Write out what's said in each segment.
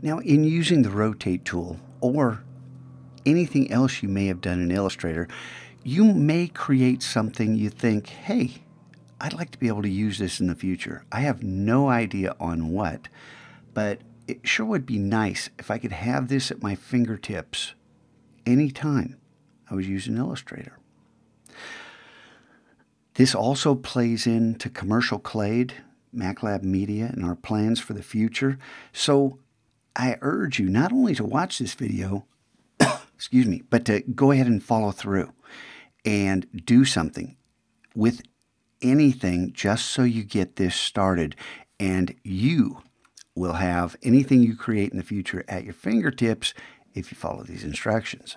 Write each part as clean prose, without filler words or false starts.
Now, in using the rotate tool or anything else you may have done in Illustrator, you may create something you think, hey, I'd like to be able to use this in the future. I have no idea on what, but it sure would be nice if I could have this at my fingertips anytime I was using Illustrator. This also plays into commercial clade, MacLab Media, and our plans for the future. So I urge you not only to watch this video, excuse me, but to go ahead and follow through and do something with anything just so you get this started, and you will have anything you create in the future at your fingertips if you follow these instructions.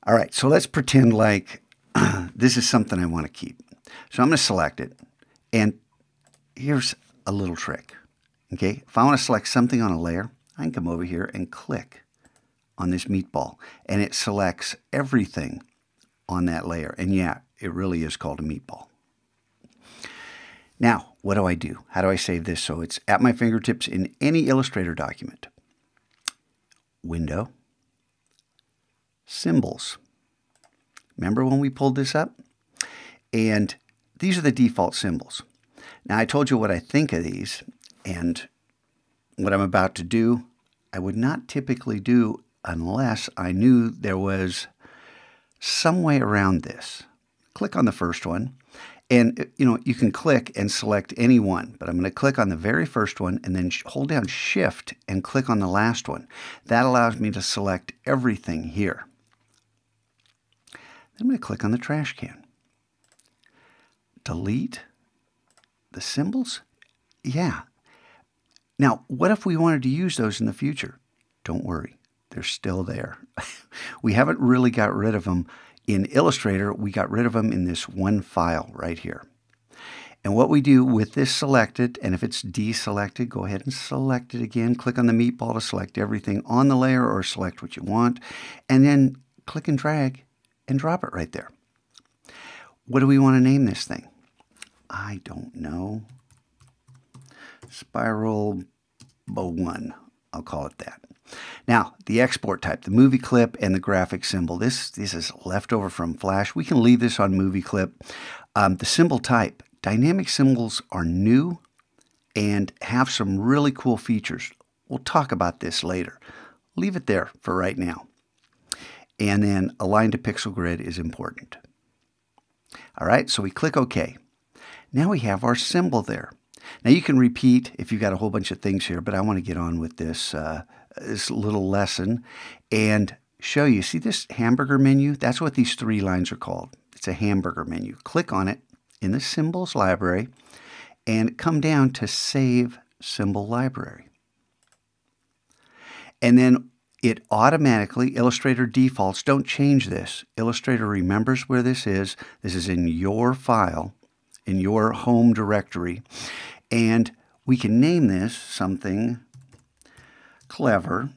All right, so let's pretend like this is something I want to keep. So I'm going to select it, and here's a little trick. Okay, if I want to select something on a layer, I can come over here and click on this meatball, and it selects everything on that layer. And yeah, it really is called a meatball. Now, what do I do? How do I save this so it's at my fingertips in any Illustrator document? Window, Symbols. Remember when we pulled this up? And these are the default symbols. Now, I told you what I think of these, and what I'm about to do, I would not typically do unless I knew there was some way around this. Click on the first one, and you can click and select any one, but I'm going to click on the very first one and then hold down Shift and click on the last one. That allows me to select everything here. Then I'm going to click on the trash can. Delete the symbols? Yeah. Now, what if we wanted to use those in the future? Don't worry, they're still there. We haven't really got rid of them in Illustrator. We got rid of them in this one file right here. And what we do with this selected, and if it's deselected, go ahead and select it again. Click on the meatball to select everything on the layer or select what you want, and then click and drag and drop it right there. What do we want to name this thing? I don't know. Spiral Bow 1. I'll call it that. Now, the export type, the movie clip and the graphic symbol. This is leftover from Flash. We can leave this on movie clip. The symbol type. Dynamic symbols are new and have some really cool features. We'll talk about this later. Leave it there for right now. And then align to pixel grid is important. All right, so we click OK. Now we have our symbol there. Now you can repeat if you've got a whole bunch of things here, but I want to get on with this, this little lesson and show you. See this hamburger menu? That's what these three lines are called. It's a hamburger menu. Click on it in the Symbols library and come down to Save Symbol Library. And then it automatically, Illustrator defaults, don't change this. Illustrator remembers where this is. This is in your file, in your home directory. And we can name this something clever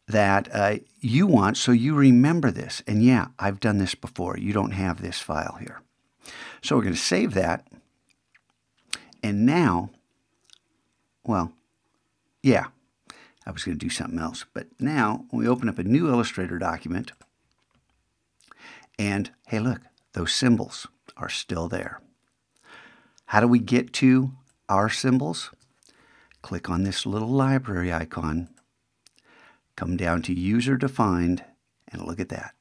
that you want so you remember this. And yeah, I've done this before. You don't have this file here. So we're going to save that. And now, well, yeah, I was going to do something else. But now we open up a new Illustrator document. And hey, look, those symbols are still there. How do we get to our symbols? Click on this little library icon, come down to User Defined, and look at that.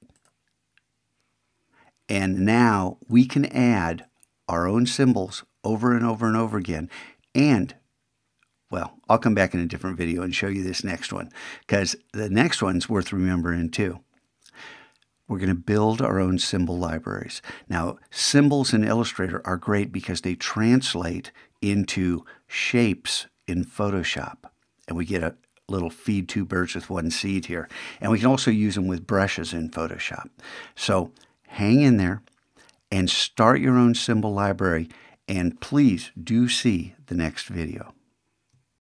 And now we can add our own symbols over and over and over again. And, well, I'll come back in a different video and show you this next one, because the next one's worth remembering too. We're going to build our own symbol libraries. Now, symbols in Illustrator are great because they translate into shapes in Photoshop. And we get a little feed two birds with one seed here. And we can also use them with brushes in Photoshop. So hang in there and start your own symbol library. And please do see the next video.